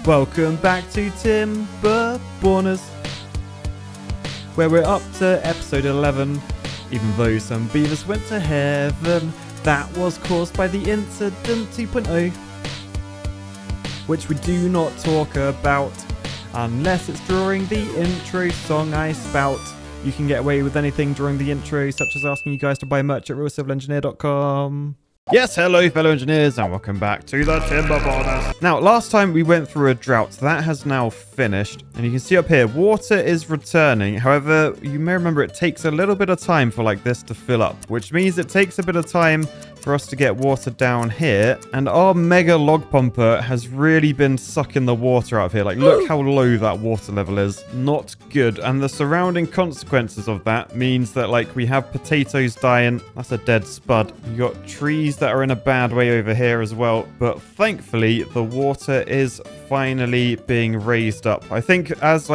Welcome back to Timberborners, where we're up to episode 11. Even though some beavers went to heaven, that was caused by the incident 2.0, which we do not talk about unless it's during the intro song I spout. You can get away with anything during the intro, such as asking you guys to buy merch at realcivilengineer.com. Yes, hello fellow engineers, and welcome back to the Timberborners. Now, last time we went through a drought, that has now finished, and you can see up here, water is returning. However, you may remember it takes a little bit of time for like this to fill up, which means it takes a bit of time for us to get water down here, and our mega log pumper has really been sucking the water out of here. Like, look how low that water level is. Not good. And the surrounding consequences of that means that, like, we have potatoes dying. That's a dead spud. You got trees that are in a bad way over here as well, but thankfully the water is finally being raised up. I think as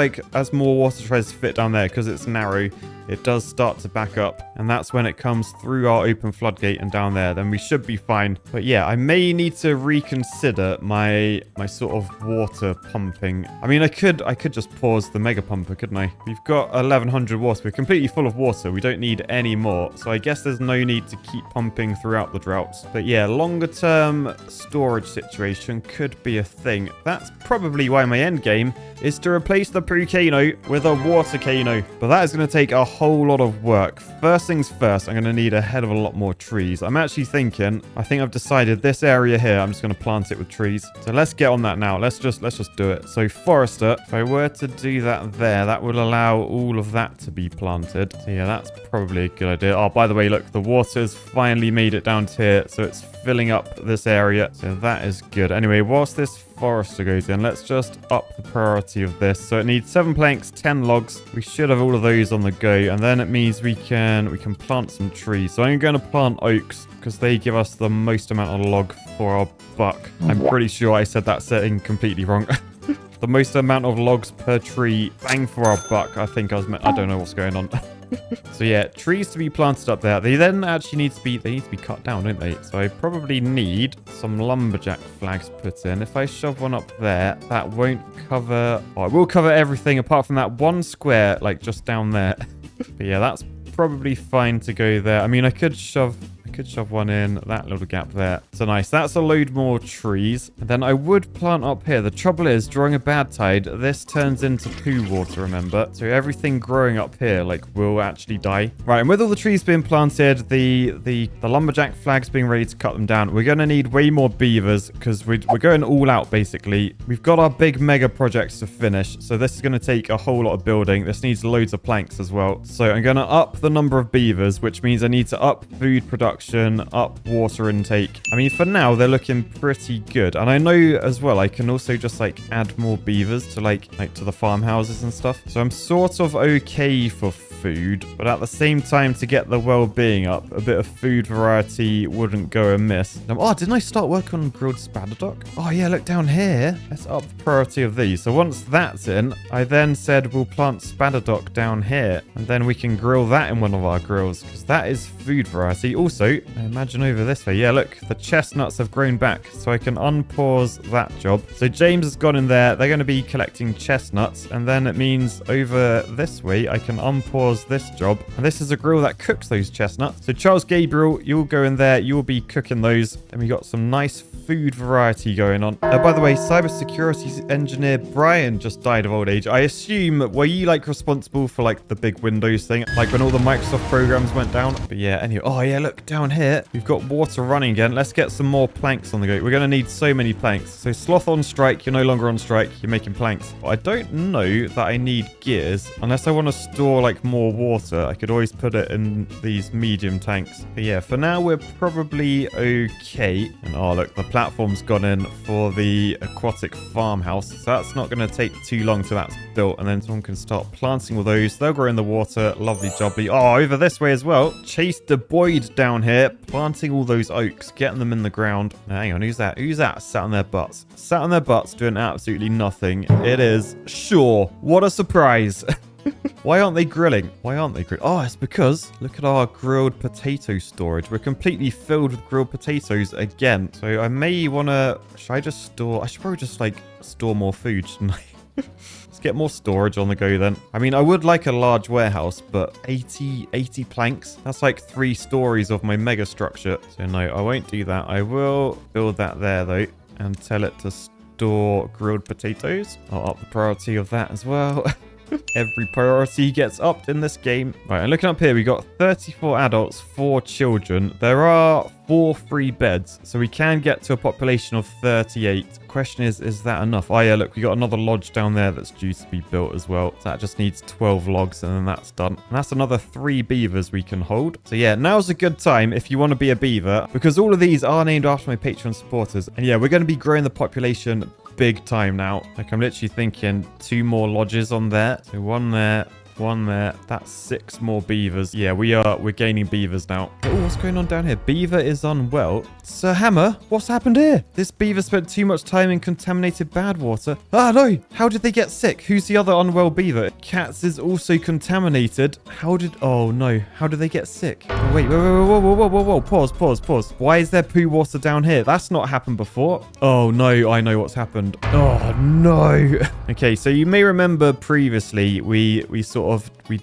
more water tries to fit down there, because it's narrow, it does start to back up, and that's when it comes through our open floodgate and down there. Then we should be fine. But yeah, I may need to reconsider my sort of water pumping. I mean, I could just pause the mega pumper, couldn't I? We've got 1100 water. We're completely full of water. We don't need any more. So I guess there's no need to keep pumping throughout the droughts. But yeah, longer term storage situation could be a thing. That's probably why my end game is to replace the Prucano with a water cano. But that is going to take a whole lot of work. First things first, I'm going to need a hell of a lot more trees. I'm actually thinking, I think I've decided this area here, I'm just going to plant it with trees. So let's get on that now. Let's just do it. So forester, if I were to do that there, that would allow all of that to be planted. So yeah, that's probably a good idea. Oh, by the way, look, the water's finally made it down to here. So it's filling up this area. So that is good. Anyway, whilst this forester goes in, let's just up the priority of this. So it needs 7 planks, 10 logs. We should have all of those on the go, and then it means we can plant some trees. So I'm going to plant oaks because they give us the most amount of log for our buck. I'm pretty sure I said that setting completely wrong. The most amount of logs per tree, bang for our buck. I think I don't know what's going on. So yeah, trees to be planted up there. They then actually need to be cut down, don't they? So I probably need some lumberjack flags put in. If I shove one up there, that won't cover... Oh, it will cover everything apart from that one square, like just down there. But yeah, that's probably fine to go there. I mean, I could shove one in that little gap there. So nice. That's a load more trees. And then I would plant up here. The trouble is, during a bad tide, this turns into poo water, remember? So everything growing up here, like, will actually die. Right, and with all the trees being planted, the lumberjack flags being ready to cut them down, we're going to need way more beavers because we're going all out, basically. We've got our big mega projects to finish, so this is going to take a whole lot of building. This needs loads of planks as well. So I'm going to up the number of beavers, which means I need to up food production, up water intake. I mean, for now, they're looking pretty good. And I know as well, I can also just like add more beavers to like to the farmhouses and stuff. So I'm sort of okay for food, but at the same time, to get the well-being up, a bit of food variety wouldn't go amiss. Oh, didn't I start working on grilled spadadoc? Oh yeah, look down here. Let's up the priority of these. So once that's in, I then said we'll plant spadadoc down here, and then we can grill that in one of our grills, because that is food variety. Also, I imagine over this way, yeah, look, the chestnuts have grown back, so I can unpause that job. So James has gone in there. They're going to be collecting chestnuts, and then it means over this way, I can unpause this job, and this is a grill that cooks those chestnuts. So Charles Gabriel, you'll go in there, you'll be cooking those, and we got some nice food variety going on. By the way, cybersecurity engineer Brian just died of old age. I assume, were you like responsible for like the big Windows thing, like when all the Microsoft programs went down? But yeah, anyway, oh yeah, look down here, we've got water running again. Let's get some more planks on the go. We're going to need so many planks. So Sloth on strike, you're no longer on strike, you're making planks. But I don't know that I need gears unless I want to store like more water. I could always put it in these medium tanks. But yeah, for now we're probably okay. And oh look, the platform's gone in for the aquatic farmhouse, so that's not going to take too long till that's built, and then someone can start planting all those. They'll grow in the water. Lovely jubbly. Oh, over this way as well, Chase the Boyd down here planting all those oaks, getting them in the ground. Now, hang on, who's that sat on their butts doing absolutely nothing? It is Sure. What a surprise. Why aren't they grilling? Why aren't they grilling? Oh, it's because look at our grilled potato storage. We're completely filled with grilled potatoes again. So I may want to... Should I just store... I should probably just like store more food, shouldn't I? Let's get more storage on the go then. I mean, I would like a large warehouse, but 80 planks? That's like 3 stories of my mega structure. So no, I won't do that. I will build that there though and tell it to store grilled potatoes. I'll up the priority of that as well. Every priority gets upped in this game. Right, and looking up here, we got 34 adults, 4 children. There are 4 free beds, so we can get to a population of 38. Question is that enough? Oh yeah, look, we got another lodge down there that's due to be built as well. So that just needs 12 logs and then that's done. And that's another 3 beavers we can hold. So yeah, now's a good time if you want to be a beaver, because all of these are named after my Patreon supporters. And yeah, we're going to be growing the population big time now. Like, I'm literally thinking 2 more lodges on there. So 1 there, 1 there. That's 6 more beavers. Yeah, we're gaining beavers now. Oh, what's going on down here? Beaver is unwell. Sir Hammer, what's happened here? This beaver spent too much time in contaminated bad water. Ah, no. How did they get sick? Who's the other unwell beaver? Cats is also contaminated. Oh, no. How did they get sick? Oh, wait. Whoa. Pause. Why is there poo water down here? That's not happened before. Oh, no. I know what's happened. Oh, no. Okay, so you may remember previously we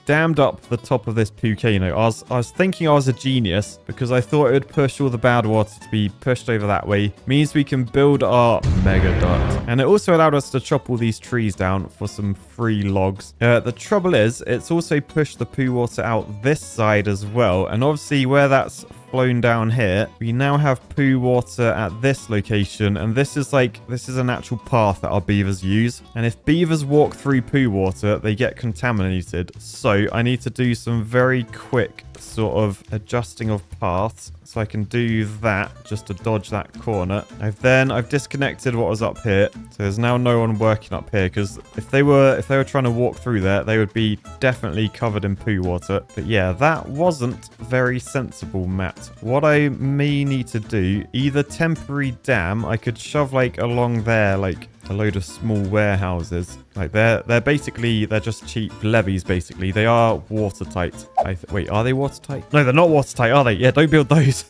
dammed up the top of this volcano. I was thinking I was a genius because I thought it would push all the bad water to be pushed over that way. Means we can build our mega duct. And it also allowed us to chop all these trees down for some free logs. The trouble is, it's also pushed the poo water out this side as well. And obviously where that's flown down here, we now have poo water at this location, and this is an actual path that our beavers use. And if beavers walk through poo water, they get contaminated. So I need to do some very quick sort of adjusting of paths, so I can do that just to dodge that corner. I've disconnected what was up here, so there's now no one working up here, because if they were trying to walk through there, they would be definitely covered in poo water. But yeah, that wasn't very sensible, Matt. What I may need to do, either temporary dam, I could shove like along there, like a load of small warehouses. Like they're just cheap levees basically. They are watertight. Wait, are they watertight? No, they're not watertight, are they? Yeah, don't build those.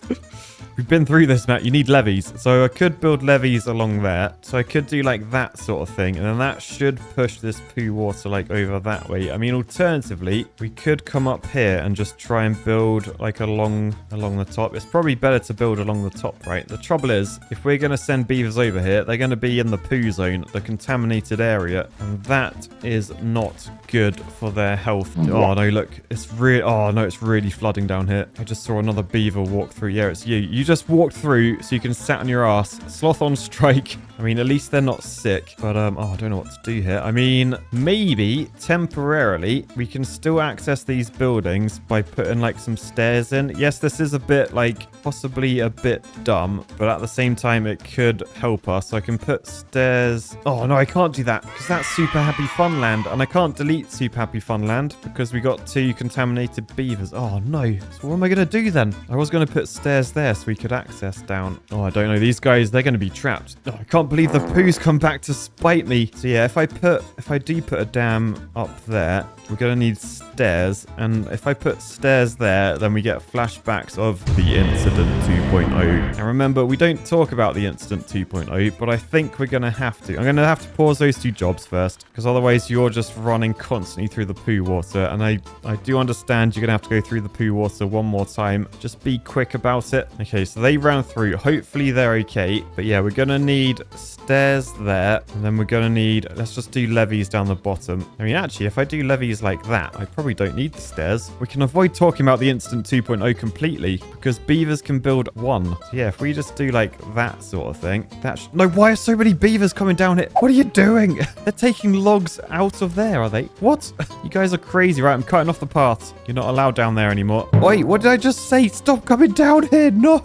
We've been through this, Matt. You need levees. So I could build levees along there. So I could do like that sort of thing. And then that should push this poo water like over that way. I mean, alternatively, we could come up here and just try and build like along the top. It's probably better to build along the top, right? The trouble is, if we're going to send beavers over here, they're going to be in the poo zone, the contaminated area. And that is not good for their health. Oh, no, look. It's really flooding down here. I just saw another beaver walk through. Yeah, it's you. You just walked through so you can sat on your ass. Sloth on strike. I mean, at least they're not sick. But, I don't know what to do here. I mean, maybe temporarily we can still access these buildings by putting like some stairs in. Yes, this is a bit like possibly a bit dumb, but at the same time it could help us. So I can put stairs. Oh, no, I can't do that because that's Super Happy Funland, and I can't delete Super Happy Funland because we got 2 contaminated beavers. Oh, no. So what am I going to do then? I was going to put stairs there so we could access down. Oh, I don't know. These guys, they're going to be trapped. Oh, I can't believe the poos come back to spite me. So yeah, if I do put a dam up there, we're going to need stairs. And if I put stairs there, then we get flashbacks of the Incident 2.0. And remember, we don't talk about the Incident 2.0, but I think we're going to have to. I'm going to have to pause those 2 jobs first, because otherwise you're just running constantly through the poo water. And I do understand you're going to have to go through the poo water one more time. Just be quick about it. Okay, so they ran through. Hopefully they're okay. But yeah, we're going to need stairs there. And then we're going to need, let's just do levees down the bottom. I mean, actually, if I do levees like that, I probably don't need the stairs. We can avoid talking about the Incident 2.0 completely because beavers can build 1. So yeah, if we just do like that sort of thing, no, why are so many beavers coming down here? What are you doing? They're taking logs out of there, are they? What? You guys are crazy, right? I'm cutting off the paths. You're not allowed down there anymore. Wait, what did I just say? Stop coming down here. No.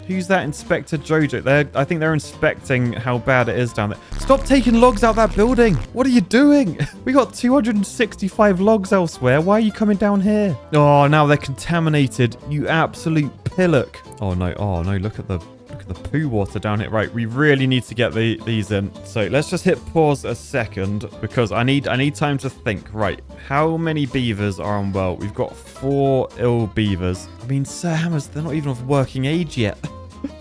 Who's that Inspector Jojo? I think they're inspecting how bad it is down there. Stop taking logs out that building. What are you doing? We got 265 logs elsewhere. Why are you coming down here? Oh, now they're contaminated. You absolute pillock. Oh no, look at the Look at the poo water down here. Right, we really need to get these in. So let's just hit pause a second because I need time to think. Right, how many beavers are unwell? We've got 4 ill beavers. I mean, Sir Hammers, they're not even of working age yet.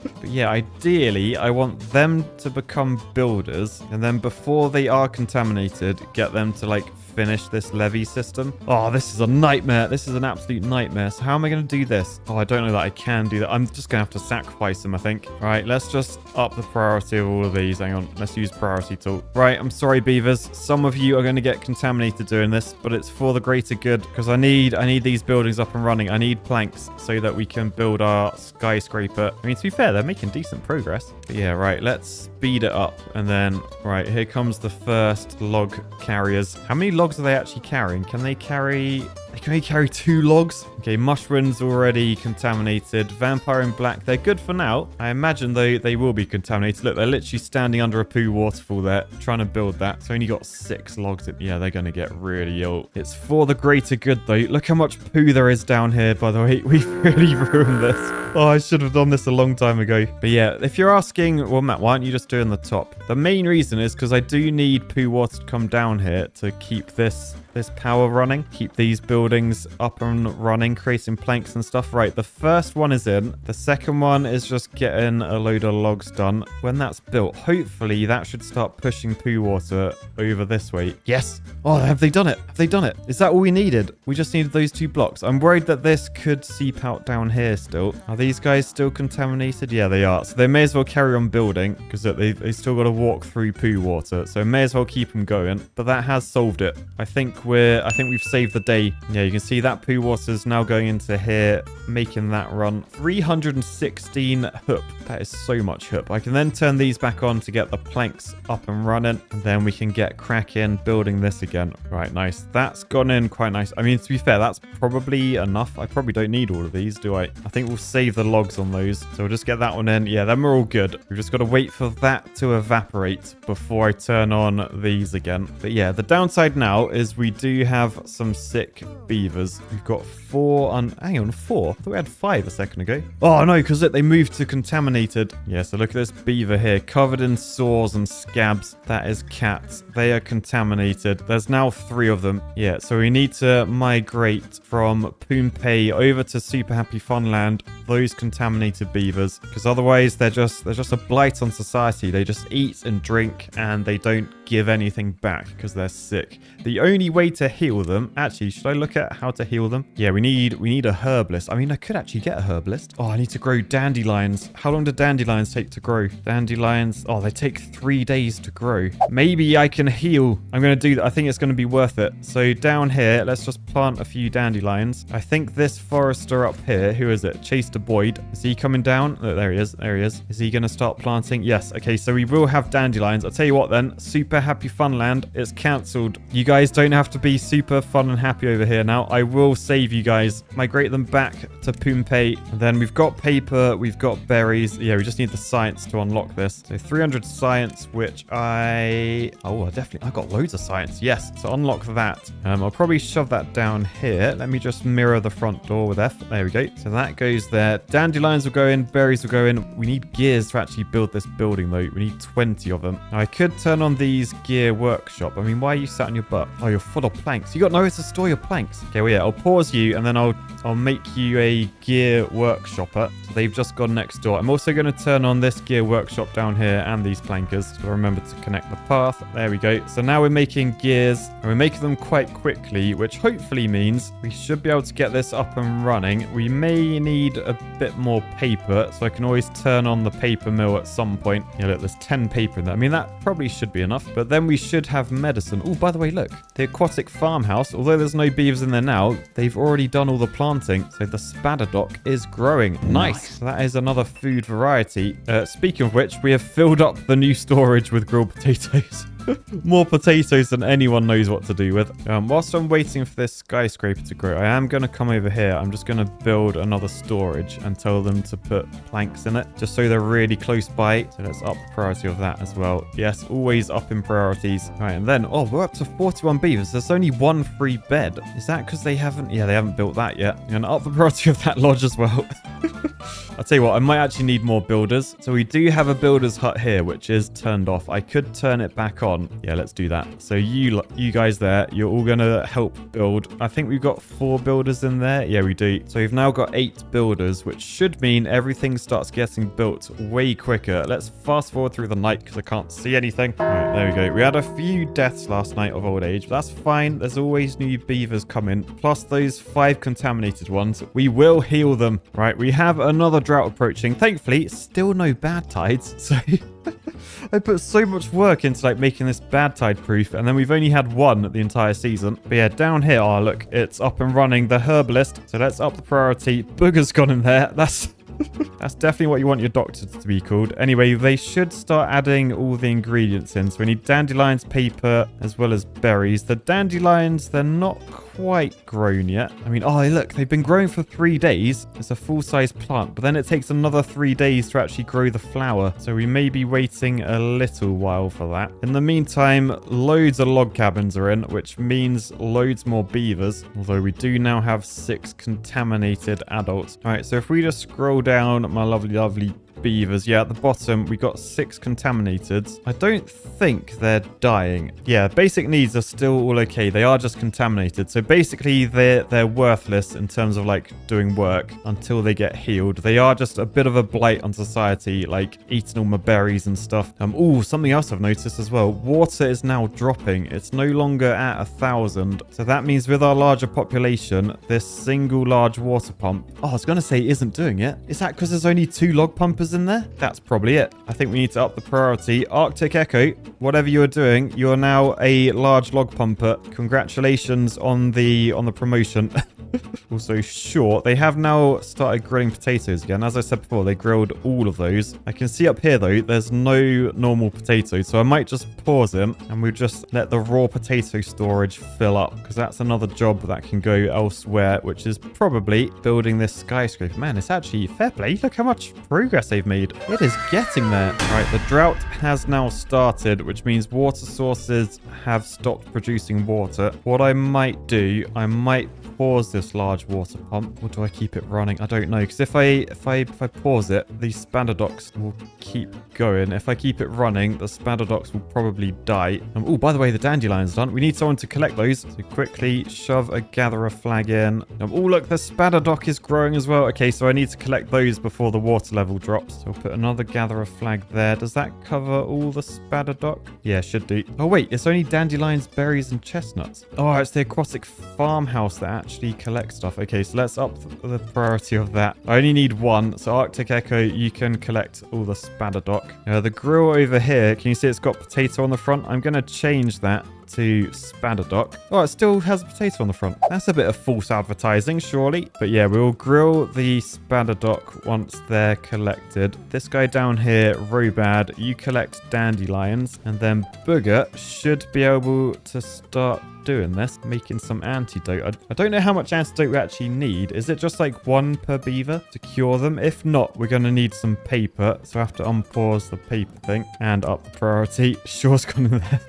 But yeah, ideally, I want them to become builders. And then before they are contaminated, get them to, like, finish this levee system. Oh, this is a nightmare. This is an absolute nightmare. So how am I going to do this? Oh, I don't know that I can do that. I'm just going to have to sacrifice them, I think. All right, let's just up the priority of all of these. Hang on. Let's use priority tool. Right, I'm sorry, beavers. Some of you are going to get contaminated doing this, but it's for the greater good because I need these buildings up and running. I need planks so that we can build our skyscraper. I mean, to be fair, they're making decent progress. But yeah, right, let's speed it up. And then, right, here comes the first log carriers. How many logs are they actually carrying? Can they carry... They can only carry 2 logs. Okay, mushrooms already contaminated. Vampire in black. They're good for now. I imagine, though, they will be contaminated. Look, they're literally standing under a poo waterfall there, trying to build that. It's only got 6 logs. Yeah, they're going to get really ill. It's for the greater good, though. Look how much poo there is down here, by the way. We've really ruined this. Oh, I should have done this a long time ago. But yeah, if you're asking, well, Matt, why aren't you just doing the top? The main reason is because I do need poo water to come down here to keep this power running, keep these buildings up and running, creating planks and stuff. Right, the first one is in. The second one is just getting a load of logs done. When that's built, hopefully that should start pushing poo water over this way. Yes. Oh, have they done it? Have they done it? Is that all we needed? We just needed those 2 blocks. I'm worried that this could seep out down here still. Are these guys still contaminated? Yeah, they are. So they may as well carry on building because they still got to walk through poo water. So may as well keep them going. But that has solved it. I think we've saved the day. Yeah, you can see that poo water is now going into here, making that run. 316 hoop. That is so much hoop. I can then turn these back on to get the planks up and running, and then we can get cracking building this again. Right, nice. That's gone in quite nice. I mean, to be fair, that's probably enough. I probably don't need all of these, do I? I think we'll save the logs on those. So we'll just get that one in. Yeah, then we're all good. We've just got to wait for that to evaporate before I turn on these again. But yeah, the downside now is we do have some sick beavers. We've got 4 on... Hang on, 4? I thought we had 5 a second ago. Oh, no, because they moved to contaminated. Yeah, so look at this beaver here, covered in sores and scabs. That is cats. They are contaminated. There's now 3 of them. Yeah, so we need to migrate from Poompe over to Super Happy Funland, those contaminated beavers, because otherwise they're just a blight on society. They just eat and drink and they don't give anything back because they're sick. The only way to heal them... Actually, should I look at how to heal them? Yeah, we need a herbalist. I mean, I could actually get a herbalist. Oh, I need to grow dandelions. How long do dandelions take to grow? Dandelions... Oh, they take 3 days to grow. Maybe I can heal. I'm going to do that. I think it's going to be worth it. So down here, let's just plant a few dandelions. I think this forester up here, who is it? Chase Boyd. Is he coming down? Oh, there he is. There he is. Is he going to start planting? Yes. Okay, so we will have dandelions. I'll tell you what then. Super Happy Funland. It's cancelled. You guys don't have to be super fun and happy over here now. I will save you guys. Migrate them back to Poompe. And then we've got paper. We've got berries. Yeah, we just need the science to unlock this. So 300 science, which I got loads of science. Yes. So unlock that. I'll probably shove that down here. Let me just mirror the front door with F. There we go. So that goes there. Dandelions will go in. Berries will go in. We need gears to actually build this building, though. We need 20 of them. Now, I could turn on these gear workshop. I mean, why are you sat on your butt? Oh, you're full of planks. You got nowhere to store your planks. Okay, well, yeah, I'll pause you, and then I'll make you a gear workshopper. So they've just gone next door. I'm also going to turn on this gear workshop down here and these plankers. So remember to connect the path. There we go. So now we're making gears, and we're making them quite quickly, which hopefully means we should be able to get this up and running. We may need a bit more paper, so I can always turn on the paper mill at some point. Yeah, look, there's 10 paper in there. I mean, that probably should be enough, but then we should have medicine. Oh, by the way, look, the aquatic farmhouse, although there's no beavers in there now, they've already done all the planting, so the spadadoc is growing. Nice. So that is another food variety. Speaking of which, we have filled up the new storage with grilled potatoes. More potatoes than anyone knows what to do with. Whilst I'm waiting for this skyscraper to grow, I am going to come over here. I'm just going to build another storage and tell them to put planks in it, just so they're really close by. So let's up the priority of that as well. Yes, always up in priorities. All right, and then, oh, we're up to 41 beavers. There's only one free bed. Is that because they haven't? Yeah, they haven't built that yet. I'm going to up the priority of that lodge as well. I'll tell you what, I might actually need more builders. So we do have a builder's hut here, which is turned off. I could turn it back on. Yeah, let's do that. So you guys there, you're all going to help build. I think we've got 4 builders in there. Yeah, we do. So we've now got 8 builders, which should mean everything starts getting built way quicker. Let's fast forward through the night because I can't see anything. All right, there we go. We had a few deaths last night of old age, but that's fine. There's always new beavers coming. Plus those 5 contaminated ones. We will heal them. Right, we have another drought approaching. Thankfully, still no bad tides. So I put so much work into like making this bad tide proof, and then we've only had one the entire season. But yeah, down here, oh look, it's up and running, the herbalist. So let's up the priority. Booger's gone in there. That's definitely what you want your doctor to be called. Anyway, they should start adding all the ingredients in. So we need dandelions, paper, as well as berries. The dandelions, they're not quite grown yet. I mean, oh, look, they've been growing for 3 days. It's a full-size plant, but then it takes another 3 days to actually grow the flower. So we may be waiting a little while for that. In the meantime, loads of log cabins are in, which means loads more beavers. Although we do now have 6 contaminated adults. All right, so if we just scroll down, my lovely beavers. Yeah, at the bottom, we got 6 contaminated. I don't think they're dying. Yeah, basic needs are still all okay. They are just contaminated. So basically, they're worthless in terms of like doing work until they get healed. They are just a bit of a blight on society, like eating all my berries and stuff. Oh, something else I've noticed as well. Water is now dropping. It's no longer at 1,000. So that means with our larger population, this single large water pump, oh, I was going to say isn't doing it. Is that because there's only 2 log pumpers in there? That's probably it. I think we need to up the priority. Arctic Echo, whatever you're doing, you're now a large log pumper. Congratulations on the promotion. Also, short. They have now started grilling potatoes again. As I said before, they grilled all of those. I can see up here, though, there's no normal potatoes. So I might just pause him and we'll just let the raw potato storage fill up, because that's another job that can go elsewhere, which is probably building this skyscraper. Man, it's actually fair play. Look how much progress they've made. It is getting there. All right, the drought has now started, which means water sources have stopped producing water. What I might do, I might pause this large water pump, or do I keep it running? I don't know, because if I pause it, these spadodocks will keep going. If I keep it running, the spadodocks will probably die. Oh, by the way, the dandelion's done. We need someone to collect those, so quickly shove a gatherer flag in. Oh, look, the spadodock is growing as well. Okay, so I need to collect those before the water level drops. So I'll put another gatherer flag there. Does that cover all the spadodock? Yeah, should do. Oh wait, it's only dandelions, berries, and chestnuts. Oh, it's the aquatic farmhouse that actually collect stuff. Okay, so let's up the priority of that. I only need 1, so Arctic Echo, you can collect all the spadodock. The grill over here, can you see it's got potato on the front? I'm going to change that to spadodock. Oh, it still has a potato on the front. That's a bit of false advertising, surely. But yeah, we'll grill the spadodock once they're collected. This guy down here, Robad, you collect dandelions, and then Booger should be able to start doing this, making some antidote. I don't know how much antidote we actually need. Is it just like 1 per beaver to cure them? If not, we're going to need some paper, so I have to unpause the paper thing and up the priority. Sure's gone in there.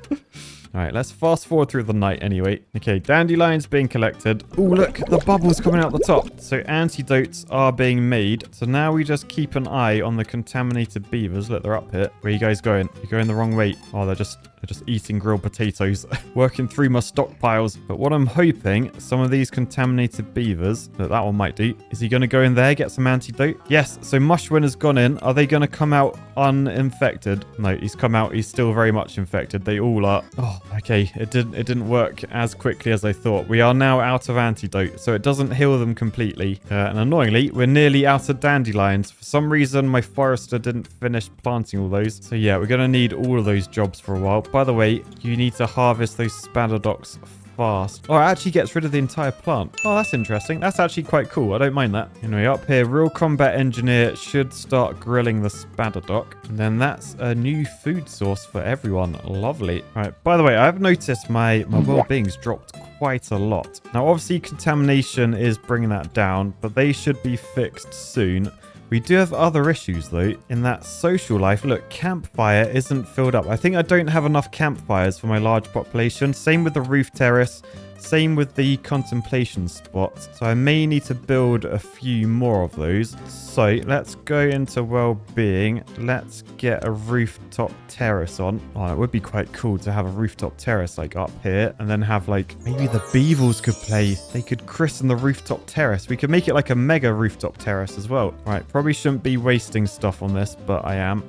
All right, let's fast forward through the night anyway. Okay, dandelions being collected. Oh, look, the bubbles coming out the top. So antidotes are being made. So now we just keep an eye on the contaminated beavers. Look, they're up here. Where are you guys going? You're going the wrong way. Oh, they're just eating grilled potatoes. Working through my stockpiles. But what I'm hoping, some of these contaminated beavers, that one might do. Is he going to go in there, get some antidote? Yes, so Mushwin has gone in. Are they going to come out uninfected? No, he's come out. He's still very much infected. They all are. Oh, okay. It didn't work as quickly as I thought. We are now out of antidote, so it doesn't heal them completely. And annoyingly, we're nearly out of dandelions. For some reason, my forester didn't finish planting all those. So yeah, we're going to need all of those jobs for a while. By the way, you need to harvest those spadodocks fast. Oh, it actually gets rid of the entire plant. Oh, that's interesting. That's actually quite cool. I don't mind that. Anyway, up here, Real Combat Engineer should start grilling the Spadadoc. And then that's a new food source for everyone. Lovely. All right, by the way, I've noticed my well-being's dropped quite a lot. Now, obviously, contamination is bringing that down, but they should be fixed soon. We do have other issues, though, in that social life. Look, campfire isn't filled up. I think I don't have enough campfires for my large population. Same with the roof terrace. Same with the contemplation spots. So I may need to build a few more of those. So let's go into well-being. Let's get a rooftop terrace on. Oh, it would be quite cool to have a rooftop terrace like up here. And then have like, maybe the beavers could play. They could christen the rooftop terrace. We could make it like a mega rooftop terrace as well. Right, probably shouldn't be wasting stuff on this, but I am.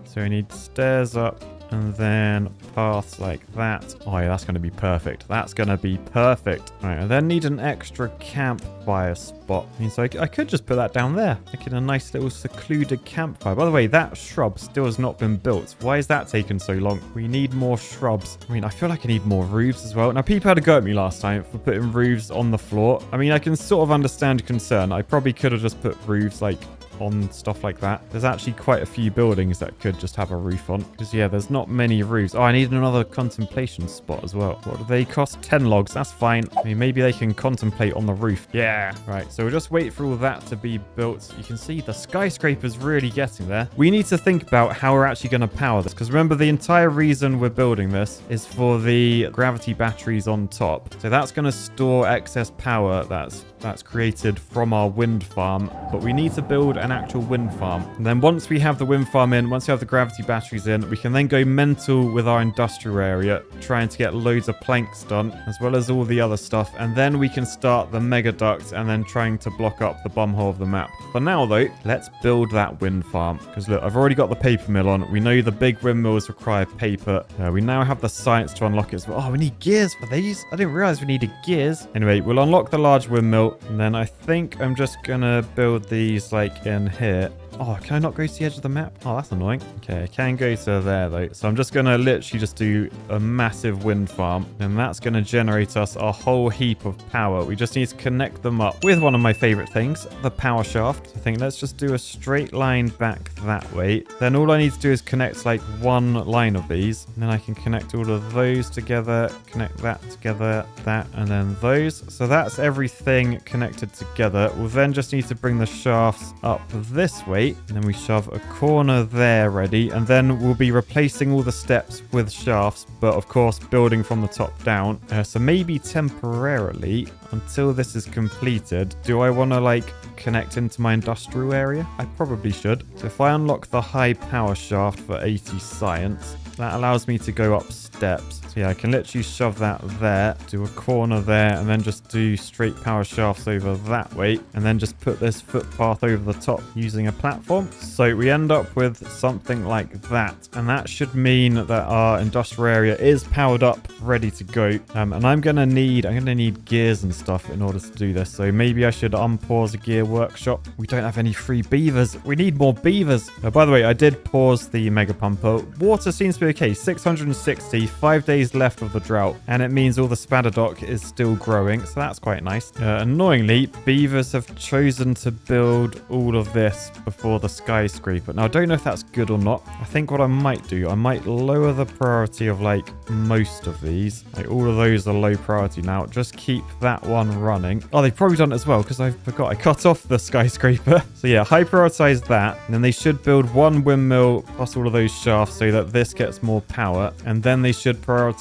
So I need stairs up. And then paths like that. Oh, yeah, that's going to be perfect. That's going to be perfect. All right, I then need an extra campfire spot. I mean, so I could just put that down there. Like in a nice little secluded campfire. By the way, that shrub still has not been built. Why is that taking so long? We need more shrubs. I mean, I feel like I need more roofs as well. Now, people had a go at me last time for putting roofs on the floor. I mean, I can sort of understand concern. I probably could have just put roofs like on stuff like that. There's actually quite a few buildings that could just have a roof on, because yeah, there's not many roofs. Oh, I need another contemplation spot as well. What do they cost? 10 logs. That's fine. I mean, maybe they can contemplate on the roof. Yeah. Right, so we'll just wait for all that to be built. You can see the skyscraper's really getting there. We need to think about how we're actually going to power this, because remember, the entire reason we're building this is for the gravity batteries on top. So that's going to store excess power that's created from our wind farm, but we need to build an actual wind farm. And then once we have the wind farm in, once we have the gravity batteries in, we can then go mental with our industrial area, trying to get loads of planks done, as well as all the other stuff. And then we can start the mega duct and then trying to block up the bumhole of the map. For now, though, let's build that wind farm. Because look, I've already got the paper mill on. We know the big windmills require paper. We now have the science to unlock it as well. Oh, we need gears for these. I didn't realize we needed gears. Anyway, we'll unlock the large windmill. And then I think I'm just gonna build these like in here. Oh, can I not go to the edge of the map? Oh, that's annoying. Okay, I can go to there though. So I'm just gonna literally just do a massive wind farm, and that's gonna generate us a whole heap of power. We just need to connect them up with one of my favorite things, the power shaft. I think let's just do a straight line back that way. Then all I need to do is connect like one line of these, and then I can connect all of those together, connect that together, that, and then those. So that's everything connected together. We'll then just need to bring the shafts up this way. And then we shove a corner there ready, and then we'll be replacing all the steps with shafts, but of course building from the top down. So maybe temporarily until this is completed, do I want to like connect into my industrial area? I probably should. So if I unlock the high power shaft for 80 science, that allows me to go up steps. So yeah, I can literally shove that there, do a corner there, and then just do straight power shafts over that way, and then just put this footpath over the top using a platform. So we end up with something like that, and that should mean that our industrial area is powered up, ready to go. And I'm gonna need gears and stuff in order to do this. So maybe I should unpause a gear workshop. We don't have any free beavers. We need more beavers. By the way, I did pause the mega pumper. Water seems to be okay. 660, 5 days left of the drought, and it means all the Spadadoc is still growing, so that's quite nice. Annoyingly, beavers have chosen to build all of this before the skyscraper. Now, I don't know if that's good or not. I think what I might do, I might lower the priority of like most of these. Like all of those are low priority now. Just keep that one running. Oh, they've probably done it as well, because I forgot I cut off the skyscraper. So yeah, high prioritize that, and then they should build one windmill plus all of those shafts so that this gets more power, and then they should prioritize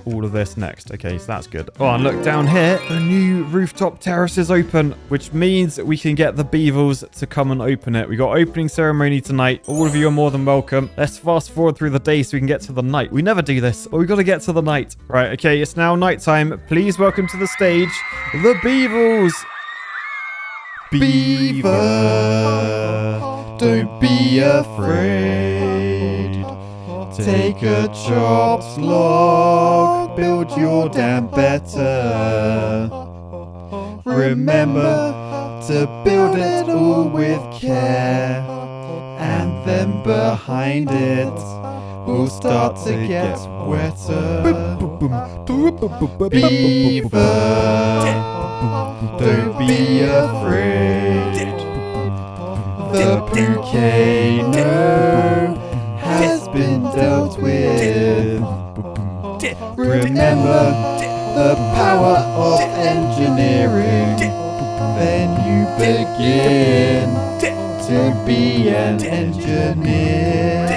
all of this next. Okay, so that's good. Oh, and look down here, a new rooftop terrace is open, which means we can get the beavers to come and open it. We got opening ceremony tonight. All of you are more than welcome. Let's fast forward through the day so we can get to the night. We never do this, but we got to get to the night. Right, okay, it's now nighttime. Please welcome to the stage the beavers. Beaver, don't be afraid. Take a chopped log, build your dam better. Remember to build it all with care, and then behind it will start to get wetter. Beaver, don't be afraid. The volcano has been dealt with. Remember the power of engineering. Then you begin to be an engineer.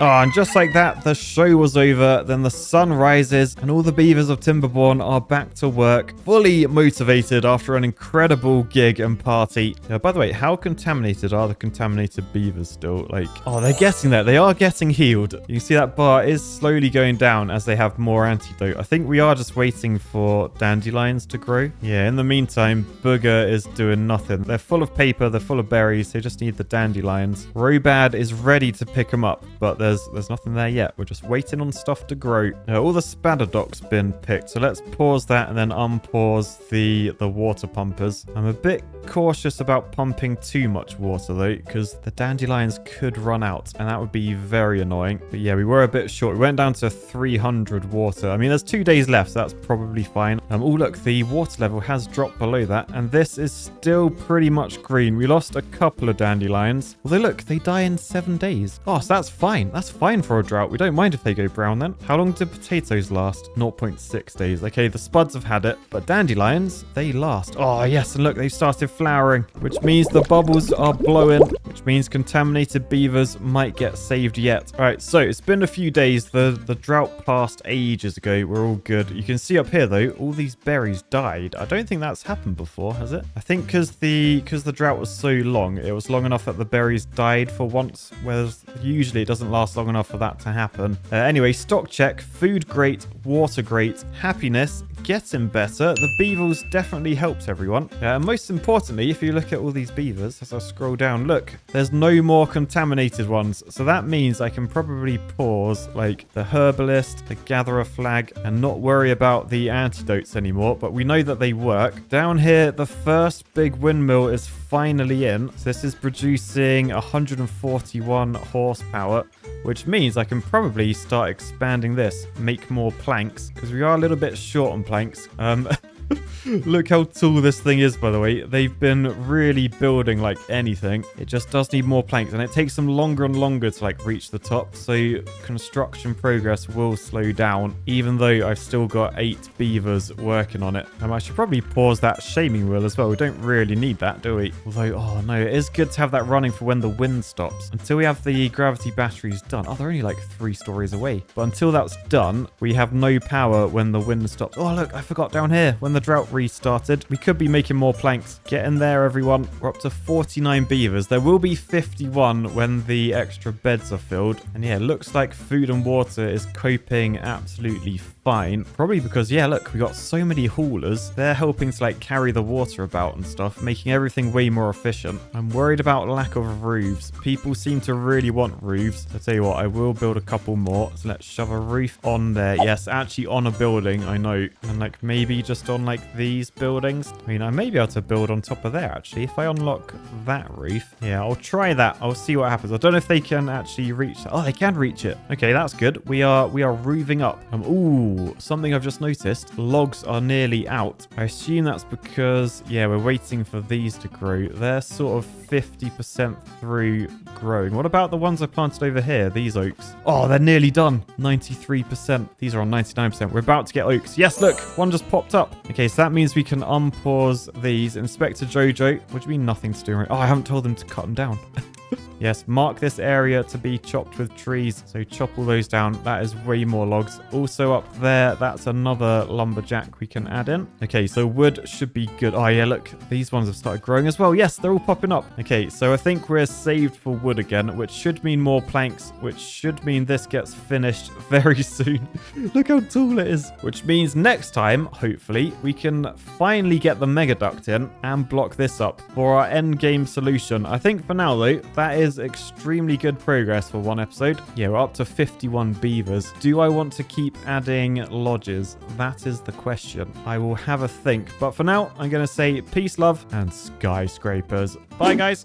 Oh, and just like that, the show was over. Then the sun rises and all the beavers of Timberborn are back to work, fully motivated after an incredible gig and party. By the way, how contaminated are the contaminated beavers still? Like, oh, they're getting there. They are getting healed. You can see that bar is slowly going down as they have more antidote. I think we are just waiting for dandelions to grow. Yeah, in the meantime, Booger is doing nothing. They're full of paper. They're full of berries. They just need the dandelions. Robad is ready to pick them up, but there's nothing there yet. We're just waiting on stuff to grow. All the spadderdock's been picked, so let's pause that and then unpause the water pumpers. I'm a bit cautious about pumping too much water though, because the dandelions could run out and that would be very annoying. But yeah, we were a bit short. We went down to 300 water. I mean, there's 2 days left, so that's probably fine. Oh look, the water level has dropped below that, and this is still pretty much green. We lost a couple of dandelions, although look, they die in 7 days. Oh, so that's fine. That's fine for a drought. We don't mind if they go brown then. How long do potatoes last? 0.6 days. Okay, the spuds have had it, but dandelions, they last. Oh yes, and look, they've started flowering, which means the bubbles are blowing, which means contaminated beavers might get saved yet. All right, so it's been a few days. The drought passed ages ago. We're all good. You can see up here though, all these berries died. I don't think that's happened before, has it? I think because the drought was so long, it was long enough that the berries died for once, whereas usually it doesn't last long enough for that to happen. Anyway, stock check, food great, water great, happiness getting better. The beavers definitely helped everyone. And most importantly, if you look at all these beavers, as I scroll down, look, there's no more contaminated ones. So that means I can probably pause like the herbalist, the gatherer flag, and not worry about the antidotes anymore. But we know that they work. Down here, the first big windmill is finally in. So this is producing 141 horsepower, which means I can probably start expanding this, make more planks, because we are a little bit short on planks. Look how tall this thing is, by the way. They've been really building like anything. It just does need more planks, and it takes them longer and longer to like reach the top. So construction progress will slow down, even though I've still got 8 beavers working on it. I should probably pause that shaming wheel as well. We don't really need that, do we? Although, oh no, it is good to have that running for when the wind stops. Until we have the gravity batteries done. Oh, they're only like 3 stories away. But until that's done, we have no power when the wind stops. Oh, look, I forgot down here. When the drought restarted, we could be making more planks. Get in there, everyone. We're up to 49 beavers. There will be 51 when the extra beds are filled. And yeah, looks like food and water is coping absolutely fine. Probably because, yeah, look, we got so many haulers. They're helping to like carry the water about and stuff, making everything way more efficient. I'm worried about lack of roofs. People seem to really want roofs. I'll tell you what, I will build a couple more. So let's shove a roof on there. Yes, actually on a building, I know. And like maybe just on like these buildings. I mean, I may be able to build on top of there actually if I unlock that roof. Yeah, I'll try that. I'll see what happens. I don't know if they can actually reach that. Oh, they can reach it. Okay, that's good. We are roofing up. Ooh, something I've just noticed. Logs are nearly out. I assume that's because, yeah, we're waiting for these to grow. They're sort of 50% through growing. What about the ones I planted over here? These oaks. Oh, they're nearly done. 93%. These are on 99%. We're about to get oaks. Yes, look, one just popped up. Okay, so that means we can unpause these. Inspector Jojo. What do you mean nothing to do? Oh, I haven't told them to cut them down. Yes, mark this area to be chopped with trees. So chop all those down. That is way more logs. Also up there, that's another lumberjack we can add in. Okay, so wood should be good. Oh yeah, look, these ones have started growing as well. Yes, they're all popping up. Okay, so I think we're saved for wood again, which should mean more planks, which should mean this gets finished very soon. Look how tall it is. Which means next time, hopefully, we can finally get the mega duct in and block this up for our end game solution. I think for now, though, that is extremely good progress for one episode. Yeah, we're up to 51 beavers. Do I want to keep adding lodges? That is the question. I will have a think. But for now, I'm going to say peace, love, and skyscrapers. Bye, guys.